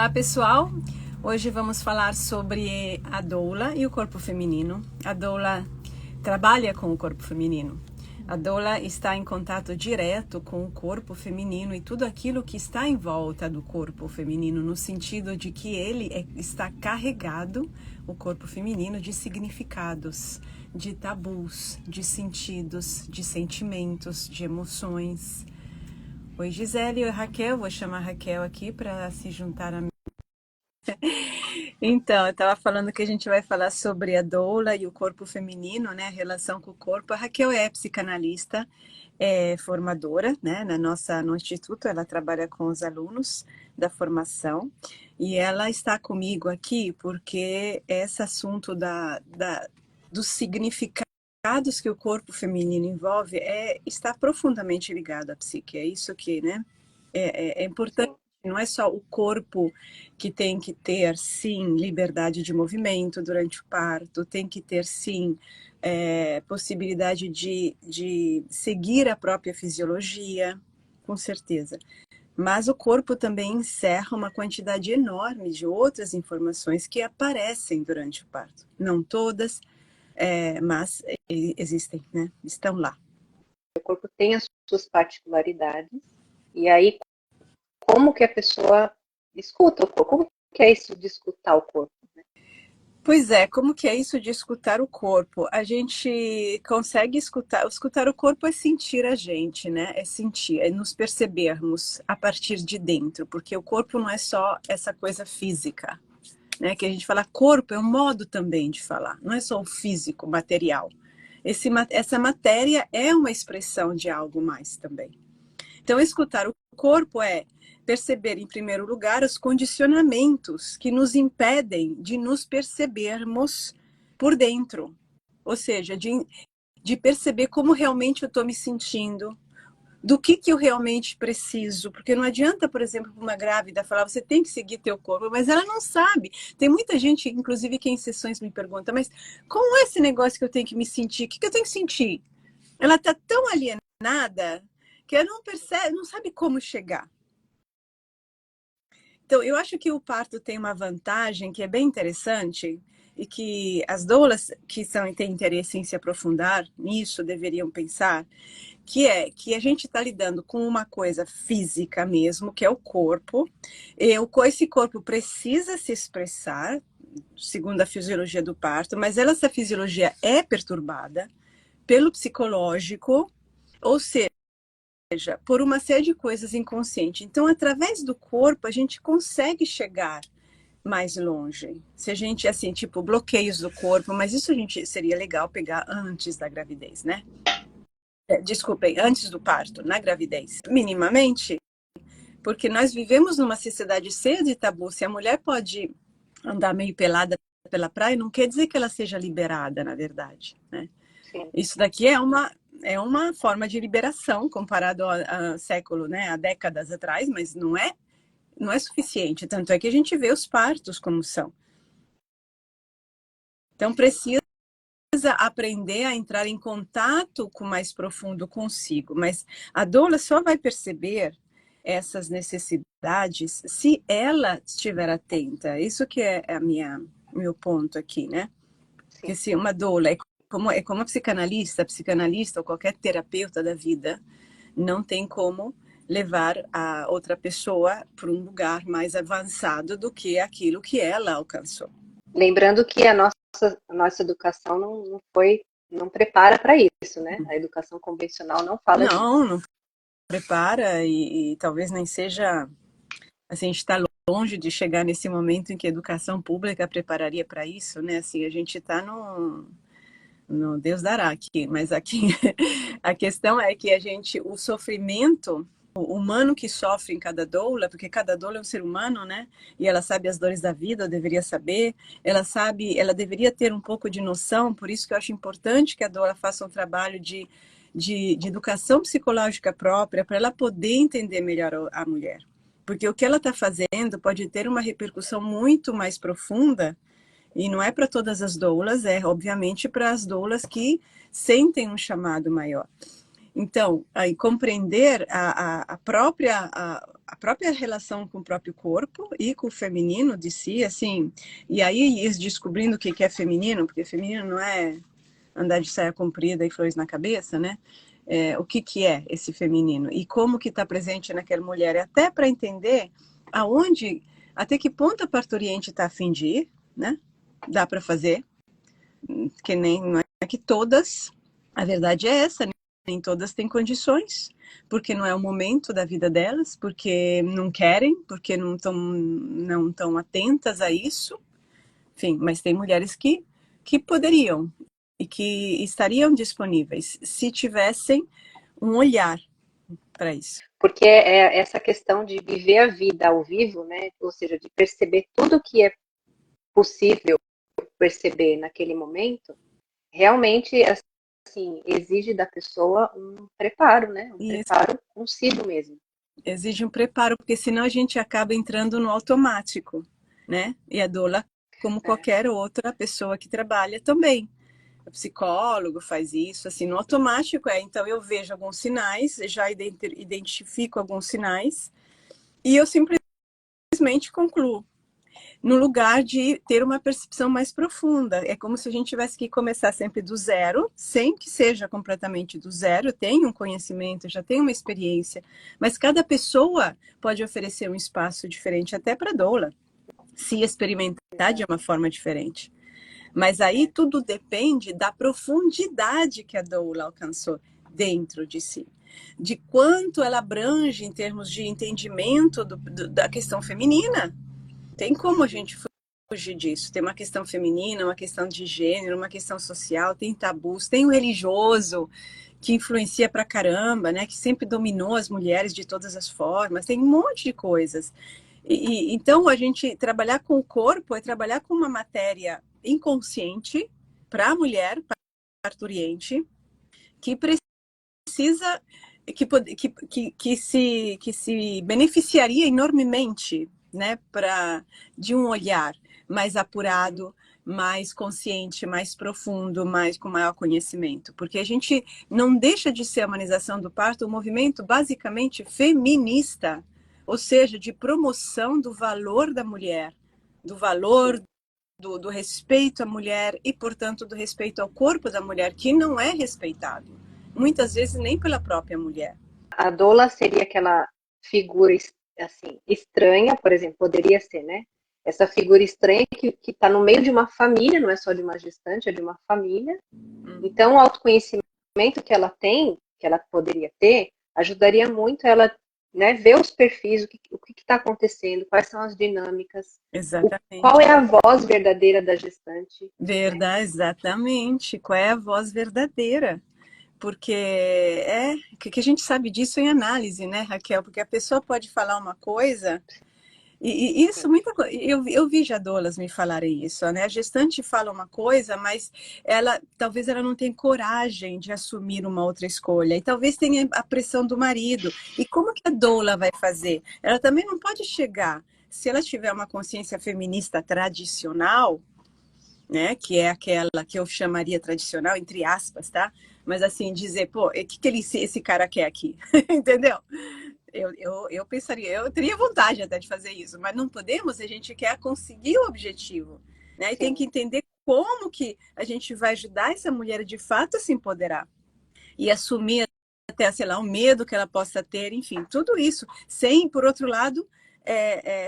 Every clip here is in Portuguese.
Olá pessoal, hoje vamos falar sobre a doula e o corpo feminino. A doula trabalha com o corpo feminino. A doula está em contato direto com o corpo feminino e tudo aquilo que está em volta do corpo feminino, no sentido de que está carregado, o corpo feminino, de significados, de tabus, de sentidos, de sentimentos, de emoções. Oi Gisele, oi Raquel, vou chamar a Raquel aqui para se juntar a mim. Então, eu estava falando que a gente vai falar sobre a doula e o corpo feminino, né, a relação com o corpo. A Raquel é psicanalista, é formadora, né, no instituto, ela trabalha com os alunos da formação, e ela está comigo aqui porque esse assunto dos significados que o corpo feminino envolve está profundamente ligado à psique. É isso que, né, é importante. Não é só o corpo que tem que ter, sim, liberdade de movimento durante o parto, tem que ter, sim, possibilidade de seguir a própria fisiologia, com certeza. Mas o corpo também encerra uma quantidade enorme de outras informações que aparecem durante o parto. Não todas, mas existem, né? Estão lá. O corpo tem as suas particularidades, e aí como que a pessoa escuta o corpo? Como que é isso de escutar o corpo? Né? Pois é, como que é isso de escutar o corpo? A gente consegue escutar o corpo é sentir a gente, né? É sentir, é nos percebermos a partir de dentro, porque o corpo não é só essa coisa física, né? Que a gente fala corpo é um modo também de falar, não é só o físico, material. Essa matéria é uma expressão de algo mais também. Então, escutar o corpo é perceber, em primeiro lugar, os condicionamentos que nos impedem de nos percebermos por dentro. Ou seja, de perceber como realmente eu estou me sentindo, do que eu realmente preciso. Porque não adianta, por exemplo, uma grávida falar, você tem que seguir teu corpo, mas ela não sabe. Tem muita gente, inclusive que em sessões me pergunta, mas como é esse negócio que eu tenho que me sentir? O que eu tenho que sentir? Ela está tão alienada que ela não percebe, não sabe como chegar. Então, eu acho que o parto tem uma vantagem que é bem interessante e que as doulas que têm interesse em se aprofundar nisso deveriam pensar, que é que a gente está lidando com uma coisa física mesmo, que é o corpo. Esse corpo precisa se expressar, segundo a fisiologia do parto, mas essa fisiologia é perturbada pelo psicológico, ou seja, por uma série de coisas inconscientes. Então, através do corpo, a gente consegue chegar mais longe. Se a gente, assim, tipo, bloqueios do corpo, mas isso a gente seria legal pegar antes da gravidez, né? Desculpem, antes do parto, na gravidez. Minimamente, porque nós vivemos numa sociedade cheia de tabu. Se a mulher pode andar meio pelada pela praia, não quer dizer que ela seja liberada, na verdade, né? Sim. Isso daqui é uma forma de liberação comparado a século, né, a décadas atrás, mas não é suficiente. Tanto é que a gente vê os partos como são. Então precisa aprender a entrar em contato com mais profundo consigo, mas a doula só vai perceber essas necessidades se ela estiver atenta. Isso que é meu ponto aqui, né? Sim. Porque se uma doula é como a psicanalista ou qualquer terapeuta da vida, não tem como levar a outra pessoa para um lugar mais avançado do que aquilo que ela alcançou. Lembrando que a nossa educação não prepara para isso, né? A educação convencional não fala disso. Não prepara e talvez nem seja, assim, a gente está longe de chegar nesse momento em que a educação pública prepararia para isso, né? Assim, a gente está no Deus dará aqui, mas aqui a questão é que o sofrimento humano que sofre em cada doula, porque cada doula é um ser humano, né? E ela sabe as dores da vida, deveria saber, ela deveria ter um pouco de noção, por isso que eu acho importante que a doula faça um trabalho de educação psicológica própria, para ela poder entender melhor a mulher. Porque o que ela está fazendo pode ter uma repercussão muito mais profunda. E não é para todas as doulas, é obviamente para as doulas que sentem um chamado maior. Então, aí compreender a própria relação com o próprio corpo e com o feminino de si, assim, e aí ir descobrindo o que é feminino, porque feminino não é andar de saia comprida e flores na cabeça, né? O que é esse feminino e como que está presente naquela mulher, até para entender aonde, até que ponto a parturiente está a fim de ir, né? Dá para fazer, que nem, não é que todas, a verdade é essa, né? Nem todas têm condições, porque não é o momento da vida delas, porque não querem, porque não estão atentas a isso, enfim, mas tem mulheres que poderiam e que estariam disponíveis se tivessem um olhar para isso. Porque é essa questão de viver a vida ao vivo, né? Ou seja, de perceber tudo que é possível perceber naquele momento, realmente, assim, exige da pessoa um preparo, né? Um E preparo consigo mesmo. exige um preparo, porque senão a gente acaba entrando no automático, né? E a doula, como É. qualquer outra pessoa que trabalha também. O psicólogo faz isso, assim, no automático então eu vejo alguns sinais, já identifico alguns sinais, e eu simplesmente concluo. No lugar de ter uma percepção mais profunda. É como se a gente tivesse que começar sempre do zero, sem que seja completamente do zero. Eu tenho um conhecimento, já tenho uma experiência, mas cada pessoa pode oferecer um espaço diferente, até para a doula, se experimentar de uma forma diferente. Mas aí tudo depende da profundidade que a doula alcançou dentro de si, de quanto ela abrange em termos de entendimento da questão feminina. Tem como a gente fugir disso? Tem uma questão feminina, uma questão de gênero, uma questão social, tem tabus, tem o religioso que influencia pra caramba, né? Que sempre dominou as mulheres de todas as formas, tem um monte de coisas. Então, a gente trabalhar com o corpo é trabalhar com uma matéria inconsciente para a mulher parturiente que precisa, que se beneficiaria enormemente, né, de um olhar mais apurado, mais consciente, mais profundo, mais com maior conhecimento, porque a gente não deixa de ser a humanização do parto um movimento basicamente feminista, ou seja, de promoção do valor da mulher, do valor do respeito à mulher e, portanto, do respeito ao corpo da mulher, que não é respeitado, muitas vezes nem pela própria mulher. A doula seria aquela figura assim estranha, por exemplo, poderia ser, né? Essa figura estranha que está no meio de uma família, não é só de uma gestante, é de uma família. Então, o autoconhecimento que ela tem, que ela poderia ter, ajudaria muito ela, né, ver os perfis, o que está acontecendo, quais são as dinâmicas, qual Exatamente. é a voz verdadeira da gestante. Né? Verdade, exatamente. Qual é a voz verdadeira? Porque que a gente sabe disso em análise, né, Raquel? Porque a pessoa pode falar uma coisa. E isso, Sim, muita coisa. Eu vi já doulas me falarem isso, né? A gestante fala uma coisa, mas talvez ela não tenha coragem de assumir uma outra escolha. E talvez tenha a pressão do marido. E como que a doula vai fazer? Ela também não pode chegar. Se ela tiver uma consciência feminista tradicional, né? Que é aquela que eu chamaria tradicional, entre aspas, tá? Mas assim, dizer, pô, o que esse cara quer aqui? Entendeu? Eu pensaria, eu teria vontade até de fazer isso, mas não podemos, a gente quer conseguir o objetivo, né? E tem que sim, entender como que a gente vai ajudar essa mulher de fato a se empoderar e assumir até, sei lá, o medo que ela possa ter, enfim, tudo isso, sem, por outro lado,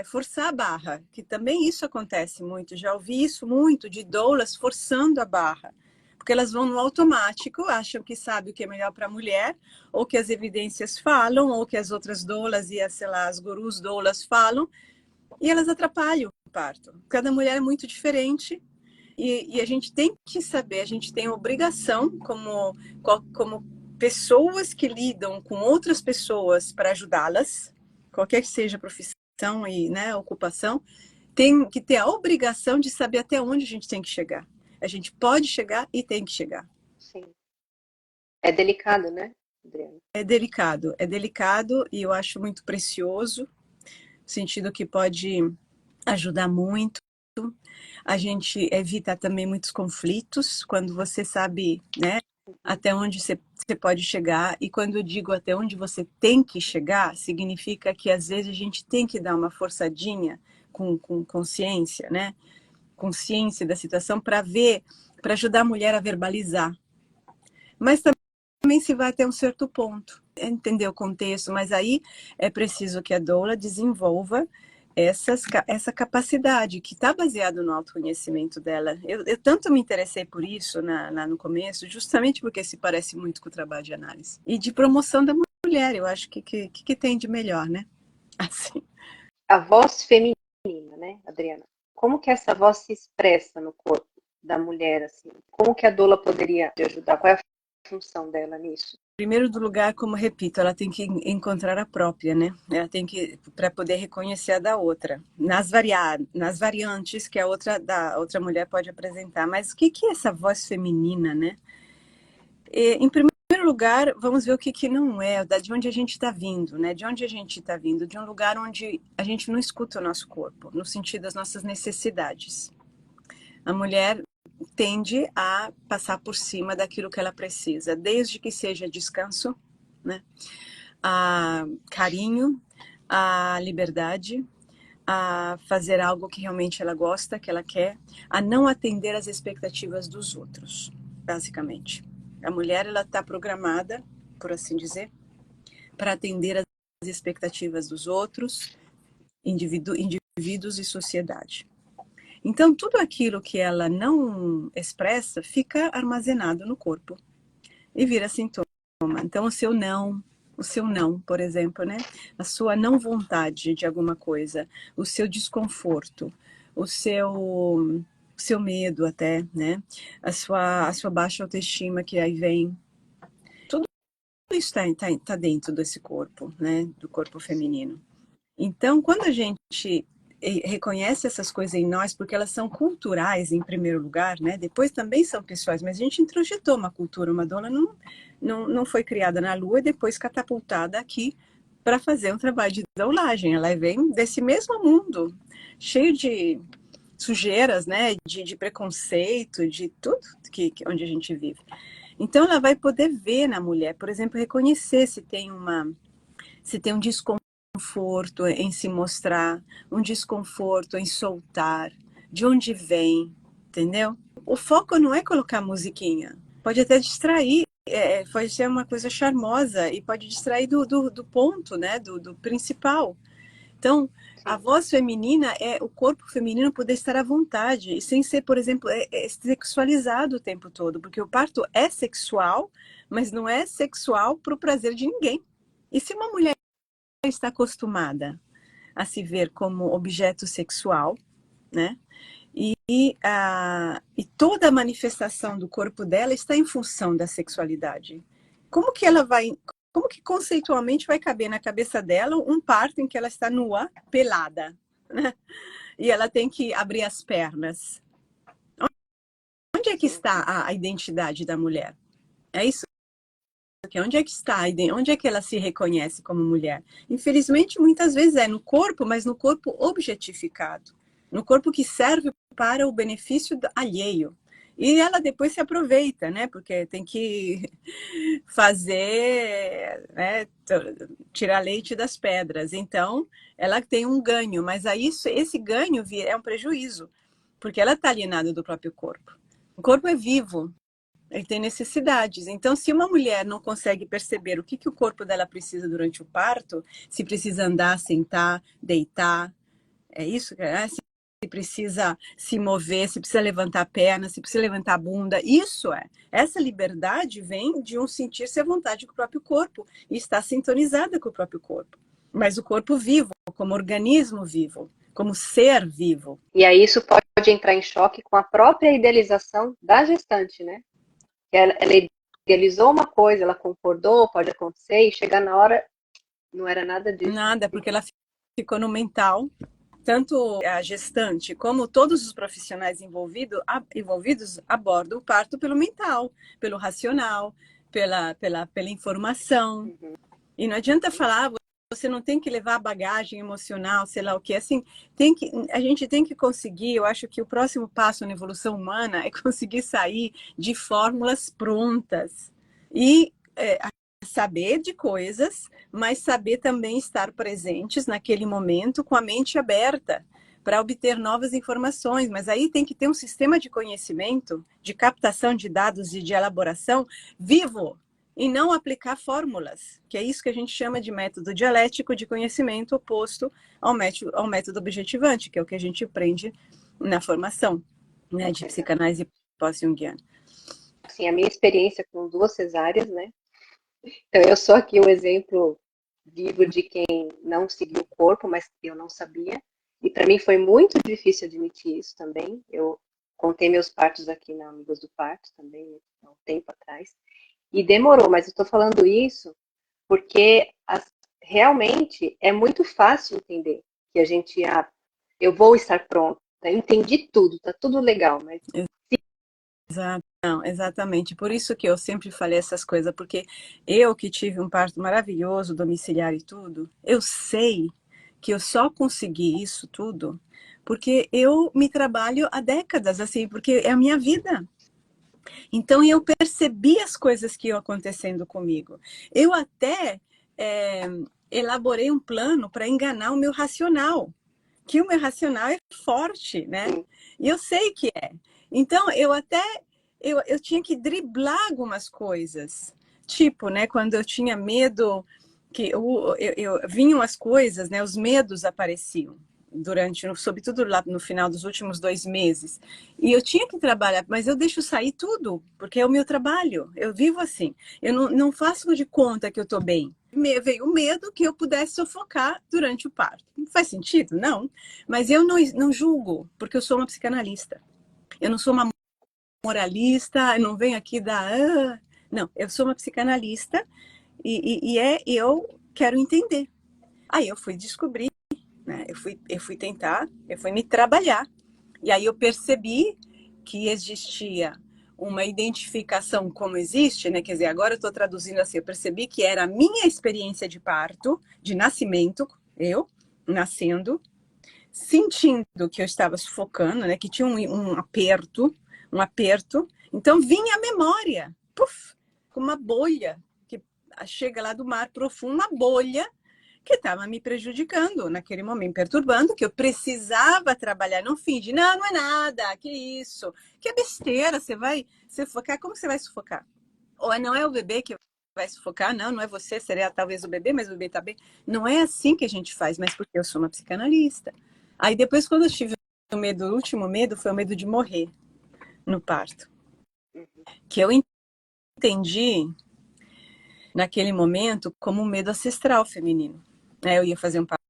forçar a barra, que também isso acontece muito, já ouvi isso muito, de doulas forçando a barra, porque elas vão no automático, acham que sabe o que é melhor para a mulher, ou que as evidências falam, ou que as outras doulas e sei lá, as gurus doulas falam, e elas atrapalham o parto. Cada mulher é muito diferente, e a gente tem que saber, a gente tem a obrigação, como pessoas que lidam com outras pessoas para ajudá-las, qualquer que seja a profissão e, né, a ocupação, tem que ter a obrigação de saber até onde a gente tem que chegar. A gente pode chegar e tem que chegar. sim. É delicado, né, Adriana? É delicado e eu acho muito precioso, no sentido que pode ajudar muito. A gente evita também muitos conflitos quando você sabe, né? até onde você pode chegar. E quando eu digo até onde você tem que chegar, significa que às vezes a gente tem que dar uma forçadinha com consciência, né? Consciência da situação para ver, para ajudar a mulher a verbalizar. Mas também se vai até um certo ponto, entender o contexto, mas aí é preciso que a doula desenvolva essa capacidade que está baseado no autoconhecimento dela. Eu tanto me interessei por isso lá no começo, justamente porque se parece muito com o trabalho de análise. E de promoção da mulher, eu acho que tem de melhor, né? Assim. A voz feminina, né, Adriana? Como que essa voz se expressa no corpo da mulher, assim? Como que a doula poderia te ajudar? Qual é a função dela nisso? Primeiro do lugar, como repito, ela tem que encontrar a própria, né? Ela tem que, para poder reconhecer a da outra, nas variantes que a outra mulher pode apresentar. Mas o que é essa voz feminina, né? Em primeiro lugar, vamos ver o que não é, de onde a gente está vindo, né? De onde a gente está vindo, de um lugar onde a gente não escuta o nosso corpo, no sentido das nossas necessidades. A mulher tende a passar por cima daquilo que ela precisa, desde que seja descanso, né? A carinho, a liberdade, a fazer algo que realmente ela gosta, que ela quer, a não atender às expectativas dos outros, basicamente. A mulher, ela está programada, por assim dizer, para atender às expectativas dos outros, indivíduos e sociedade. Então, tudo aquilo que ela não expressa fica armazenado no corpo e vira sintoma. Então, o seu não, por exemplo, né? A sua não vontade de alguma coisa, o seu desconforto, o seu medo até, né? A sua baixa autoestima que aí vem. Tudo isso tá dentro desse corpo, né? Do corpo feminino. Então, quando a gente reconhece essas coisas em nós, porque elas são culturais em primeiro lugar, né? Depois também são pessoais, mas a gente introjetou uma cultura. Uma dona não foi criada na Lua e depois catapultada aqui para fazer um trabalho de doulagem. Ela vem desse mesmo mundo, cheio de sujeiras, né? De preconceito, de tudo onde a gente vive. Então, ela vai poder ver na mulher, por exemplo, reconhecer se tem um desconforto em se mostrar, um desconforto em soltar, de onde vem, entendeu? O foco não é colocar musiquinha, pode até distrair, pode ser uma coisa charmosa e pode distrair do ponto, né? Do principal. Então, a voz feminina é o corpo feminino poder estar à vontade e sem ser, por exemplo, sexualizado o tempo todo, porque o parto é sexual, mas não é sexual para o prazer de ninguém. E se uma mulher está acostumada a se ver como objeto sexual, né? E toda a manifestação do corpo dela está em função da sexualidade. Como que conceitualmente vai caber na cabeça dela um parto em que ela está nua, pelada, né? E ela tem que abrir as pernas? Onde é que está a identidade da mulher? É isso. Onde é que está? Onde é que ela se reconhece como mulher? Infelizmente, muitas vezes é no corpo, mas no corpo objetificado. No corpo que serve para o benefício alheio. E ela depois se aproveita, né? Porque tem que fazer, né? Tirar leite das pedras. Então, ela tem um ganho, mas aí esse ganho é um prejuízo, porque ela está alienada do próprio corpo. O corpo é vivo, ele tem necessidades. Então, se uma mulher não consegue perceber o que o corpo dela precisa durante o parto, se precisa andar, sentar, deitar, é isso? Se precisa se mover, se precisa levantar a perna, se precisa levantar a bunda, isso é. Essa liberdade vem de um sentir-se à vontade com o próprio corpo e estar sintonizada com o próprio corpo. Mas o corpo vivo, como organismo vivo, como ser vivo. E aí isso pode entrar em choque com a própria idealização da gestante, né? Ela idealizou uma coisa, ela concordou, pode acontecer, e chegar na hora, não era nada disso. Nada, porque ela ficou no mental. Tanto a gestante como todos os profissionais envolvidos abordam o parto pelo mental, pelo racional, pela informação. E não adianta falar, você não tem que levar bagagem emocional, sei lá o que. Assim, a gente tem que conseguir, eu acho que o próximo passo na evolução humana é conseguir sair de fórmulas prontas e saber de coisas, mas saber também estar presentes naquele momento com a mente aberta para obter novas informações. Mas aí tem que ter um sistema de conhecimento, de captação de dados e de elaboração vivo, e não aplicar fórmulas, que é isso que a gente chama de método dialético de conhecimento oposto ao método objetivante, que é o que a gente aprende na formação, né, de psicanálise pós-junguiana. Assim, a minha experiência com 2 cesáreas, né? Então, eu sou aqui um exemplo vivo de quem não seguiu o corpo, mas eu não sabia. E para mim foi muito difícil admitir isso também. Eu contei meus partos aqui na Amigos do Parto também, né, há um tempo atrás. E demorou, mas eu estou falando isso porque realmente é muito fácil entender que a gente, eu vou estar pronta, entendi tudo, tá tudo legal, mas Exato, não, exatamente. Por isso que eu sempre falei essas coisas, porque eu que tive um parto maravilhoso, domiciliar e tudo, eu sei que eu só consegui isso tudo porque eu me trabalho há décadas, assim, porque é a minha vida. Então eu percebi as coisas que iam acontecendo comigo. Eu até elaborei um plano para enganar o meu racional, que o meu racional é forte, né? E eu sei que é. Então eu tinha que driblar algumas coisas. Tipo, né, quando eu tinha medo, que vinham as coisas, né, os medos apareciam sobretudo lá no final dos últimos 2 meses. E eu tinha que trabalhar, mas eu deixo sair tudo, porque é o meu trabalho. Eu vivo assim. Eu não faço de conta que eu estou bem. Veio o medo que eu pudesse sufocar durante o parto. Não faz sentido? Não. Mas eu não julgo, porque eu sou uma psicanalista. Eu não sou uma moralista, eu não venho aqui dar. Não, eu sou uma psicanalista e eu quero entender. Aí eu fui descobrir, né? Eu fui tentar, eu fui me trabalhar. E aí eu percebi que existia uma identificação como existe, né? Quer dizer, agora eu estou traduzindo assim, eu percebi que era a minha experiência de parto, de nascimento, eu nascendo, sentindo que eu estava sufocando, né? Que tinha um aperto. Então vinha a memória, puf, com uma bolha que chega lá do mar profundo, uma bolha que estava me prejudicando naquele momento, perturbando, que eu precisava trabalhar. Não finge, não é nada, que isso, que besteira, você vai sufocar, como você vai sufocar? Ou não é o bebê que vai sufocar, não é você, seria talvez o bebê, mas o bebê está bem. Não é assim que a gente faz, mas porque eu sou uma psicanalista. Aí depois, quando eu tive o medo, o último medo foi o medo de morrer no parto. Que eu entendi naquele momento como um medo ancestral feminino. Eu ia fazer um parto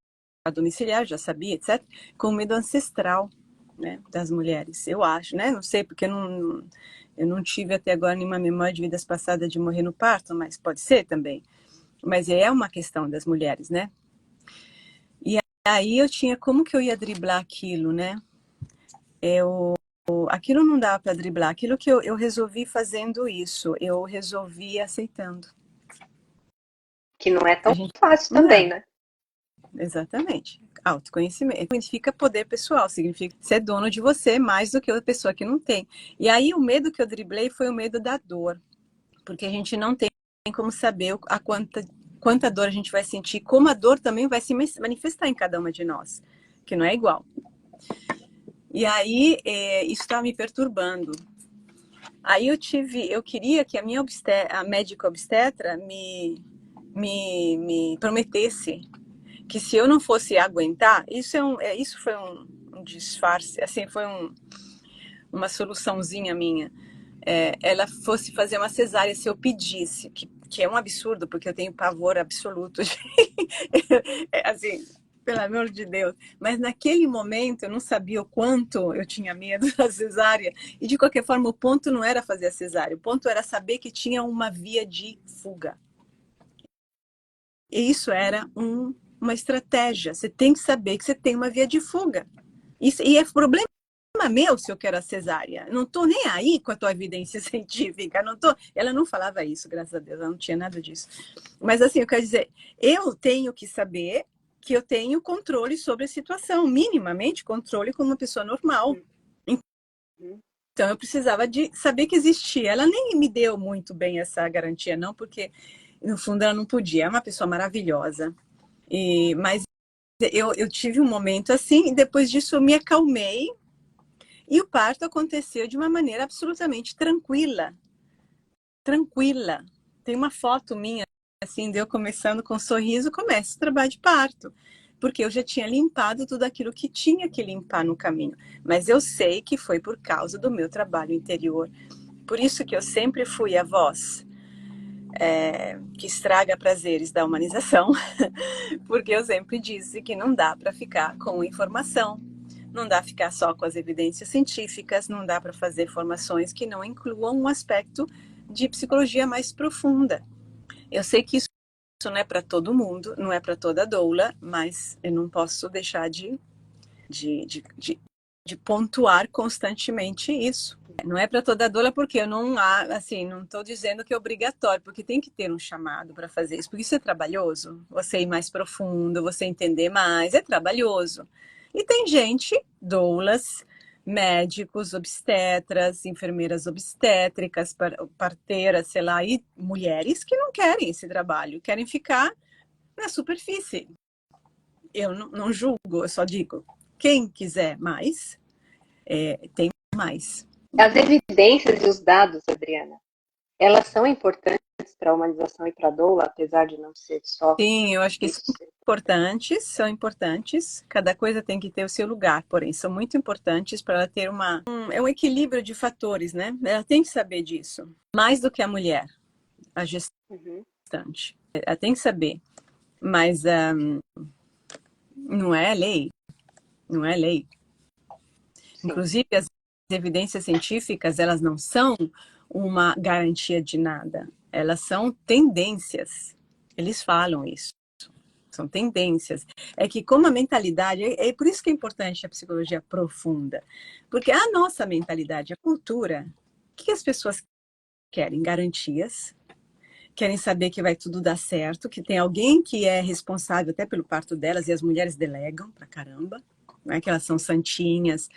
domiciliar, já sabia, etc., com medo ancestral, né, das mulheres, eu acho, né? Não sei, porque eu não tive até agora nenhuma memória de vidas passadas de morrer no parto, mas pode ser também. Mas é uma questão das mulheres, né? E aí eu tinha como que eu ia driblar aquilo, né? Aquilo não dava para driblar, aquilo que eu resolvi fazendo isso, eu resolvi aceitando. que não é A tão gente fácil não também, é. né? Exatamente. Autoconhecimento significa poder pessoal, significa ser dono de você mais do que a pessoa que não tem. E aí o medo que eu driblei foi o medo da dor, porque a gente não tem como saber quanta dor a gente vai sentir, como a dor também vai se manifestar em cada uma de nós, que não é igual. E aí isso estava me perturbando. Aí eu queria que a médica obstetra me prometesse que se eu não fosse aguentar, isso foi um disfarce, assim, foi uma soluçãozinha minha. Ela fosse fazer uma cesárea se eu pedisse, que é um absurdo, porque eu tenho pavor absoluto de, assim, pelo amor de Deus. Mas naquele momento eu não sabia o quanto eu tinha medo da cesárea. E de qualquer forma, o ponto não era fazer a cesárea, o ponto era saber que tinha uma via de fuga. E isso era uma estratégia. Você tem que saber que você tem uma via de fuga. E é problema meu se eu quero a cesárea. Não tô nem aí com a tua evidência científica. Não tô... Ela não falava isso, graças a Deus. Ela não tinha nada disso. Mas assim, eu quero dizer, eu tenho que saber que eu tenho controle sobre a situação. Minimamente controle como uma pessoa normal. Então eu precisava de saber que existia. Ela nem me deu muito bem essa garantia, não, porque no fundo ela não podia. É uma pessoa maravilhosa. Mas eu tive um momento assim, e depois disso eu me acalmei. E o parto aconteceu de uma maneira absolutamente tranquila. Tranquila. Tem uma foto minha, assim, de eu começando com um sorriso, começo o trabalho de parto. Porque eu já tinha limpado tudo aquilo que tinha que limpar no caminho. Mas eu sei que foi por causa do meu trabalho interior. Por isso que eu sempre fui a voz que estraga prazeres da humanização. Porque eu sempre disse que não dá para ficar com informação. Não dá para ficar só com as evidências científicas, não dá para fazer formações que não incluam um aspecto de psicologia mais profunda. Eu sei que isso não é para todo mundo, não é para toda doula, mas eu não posso deixar de pontuar constantemente isso. Não é para toda doula porque eu não, assim, não estou dizendo que é obrigatório, porque tem que ter um chamado para fazer isso, porque isso é trabalhoso. Você ir mais profundo, você entender mais, é trabalhoso. E tem gente, doulas, médicos, obstetras, enfermeiras obstétricas, parteiras, sei lá, e mulheres que não querem esse trabalho, querem ficar na superfície. Eu não julgo, eu só digo, quem quiser mais, tem mais. As evidências e os dados, Adriana, elas são importantes para a humanização e para a doula, apesar de não ser só Sim, eu acho que isso. são importantes. Cada coisa tem que ter o seu lugar, porém, são muito importantes para ela ter é um equilíbrio de fatores, né? Ela tem que saber disso. Mais do que a mulher, a gestante. Ela tem que saber. Mas não é lei. Não é lei. Sim. Inclusive, as evidências científicas, elas não são uma garantia de nada. Elas são tendências. Eles falam isso. São tendências. É que como a mentalidade, é por isso que é importante a psicologia profunda. Porque a nossa mentalidade, a cultura, o que as pessoas querem? Garantias, querem saber que vai tudo dar certo, que tem alguém que é responsável até pelo parto delas, e as mulheres delegam pra caramba, não é que elas são santinhas,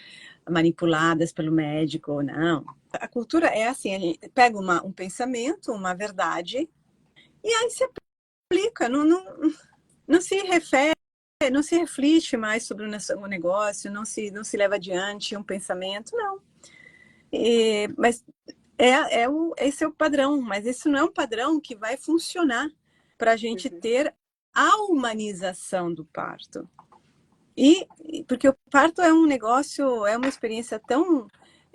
manipuladas pelo médico, não. A cultura é assim, a gente pega um pensamento, uma verdade, e aí se aplica, não se refere, não se reflete mais sobre o negócio, não se leva adiante um pensamento, não. Mas esse é o padrão, mas esse não é um padrão que vai funcionar para a gente ter a humanização do parto. Porque o parto é um negócio, é uma experiência tão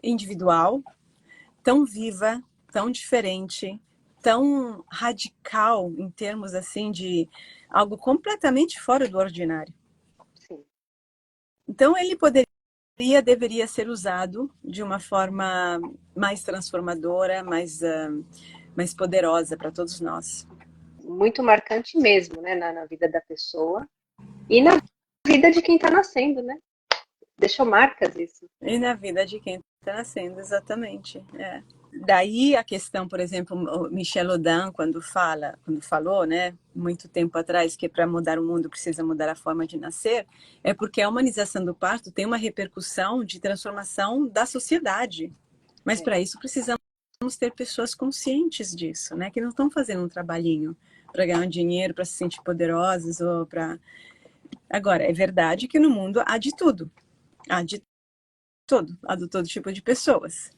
individual, tão viva, tão diferente, tão radical em termos assim de algo completamente fora do ordinário. Sim. Então ele deveria ser usado de uma forma mais transformadora, mais poderosa para todos nós. Muito marcante mesmo, né, na vida da pessoa e na vida de quem está nascendo, né? Deixou marcas isso. E na vida de quem está nascendo, exatamente. É. Daí a questão, por exemplo, o Michel Audin, quando falou, né, muito tempo atrás, que para mudar o mundo precisa mudar a forma de nascer, é porque a humanização do parto tem uma repercussão de transformação da sociedade. Mas para isso precisamos ter pessoas conscientes disso, né, que não estão fazendo um trabalhinho para ganhar um dinheiro, para se sentir poderosas ou para... Agora, é verdade que no mundo há de tudo. Há de todo tipo de pessoas,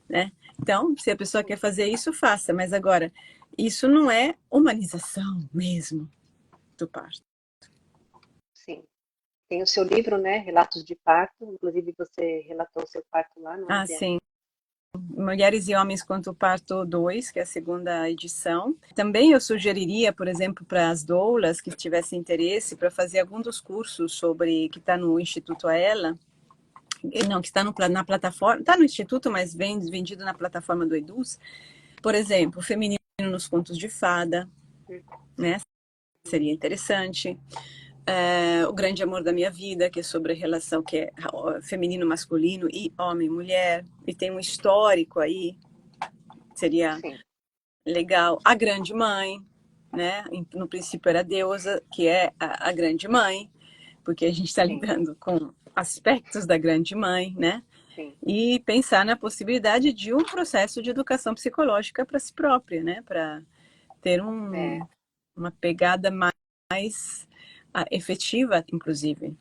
né? Então, se a pessoa quer fazer isso, faça. Mas agora, isso não é humanização mesmo do parto. Sim. Tem o seu livro, né? Relatos de parto. Inclusive, você relatou o seu parto lá, não é? Sim. Mulheres e Homens quanto Parto 2, que é a segunda edição. Também eu sugeriria, por exemplo, para as doulas que tivessem interesse, para fazer algum dos cursos sobre que está no Instituto Aela, não, que está na plataforma, está no Instituto, mas vem vendido na plataforma do Eduz. Por exemplo, feminino nos contos de fada, né? Seria interessante. O Grande Amor da Minha Vida, que é sobre a relação que é feminino-masculino e homem-mulher, e tem um histórico aí, seria Sim, legal. A Grande Mãe, né? No princípio era a deusa, que é a Grande Mãe, porque a gente está sim, lidando com aspectos da Grande Mãe, né? sim. E pensar na possibilidade de um processo de educação psicológica para si própria, né? Para ter É. uma pegada mais efetiva, inclusive.